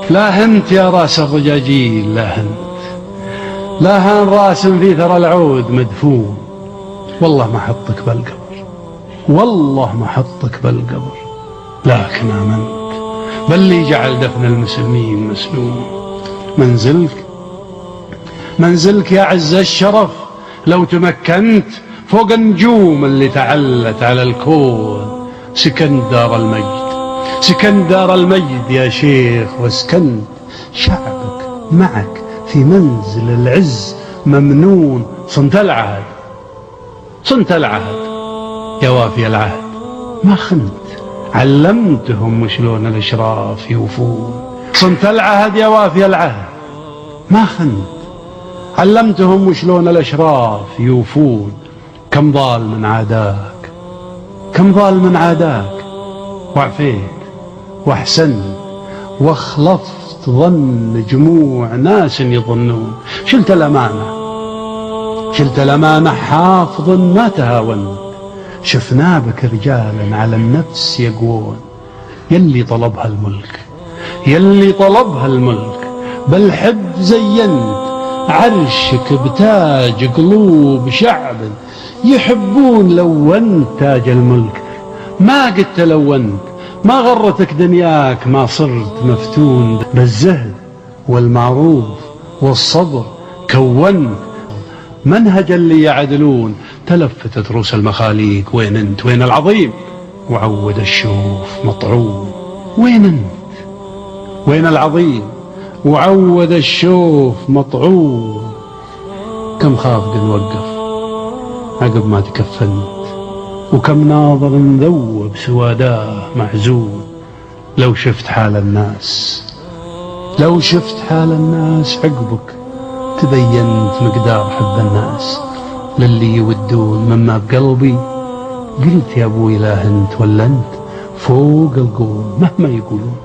لا هنت يا راس الرجاجيل، لا هنت، لا هان راس في ثرى العود مدفون. والله ما حطك بالقبر، والله ما حطك بالقبر، لكن آمنت باللي جعل دفن المسلمين مسنون. منزلك يا عز الشرف لو تمكنت فوق النجوم اللي تعلت على الكون. سكنت دار المجد، سكنت دار المجد يا شيخ، واسكنت شعبك معك في منزل العز ممنون. صنت العهد، صنت العهد يا وافي العهد، ما خنت، علمتهم شلون الاشراف يوفون. صنت العهد يا وافي العهد، ما خنت، علمتهم شلون الاشراف يوفون. كم ضال من عاداك، كم ضال من عاداك، وعفيت واحسنت واخلفت ظن جموع ناس يظنون. شلت الامانه، شلت الامانه حافظ ما تهاونت. شفنا بك رجالا على النفس يقوون. يلي طلبها الملك، يلي طلبها الملك، بالحب زينت عرشك بتاج قلوب شعب يحبون. لونت تاج الملك، ما قد تلونت، ما غرتك دنياك، ما صرت مفتون. بالزهد والمعروف والصبر كونت منهج اللي يعدلون. تلفتت رؤوس المخاليق، وين انت، وين العظيم وعود الشوف مطعون. وين انت، وين العظيم وعود الشوف مطعون. كم خافق نوقف عقب ما تكفنت، وكم ناظر ذوب سواداه محزون. لو شفت حال الناس، لو شفت حال الناس عقبك تبينت مقدار حب الناس للي يودون. مما بقلبي قلت يا ابوي لا انت ولا انت، فوق القول مهما يقولون.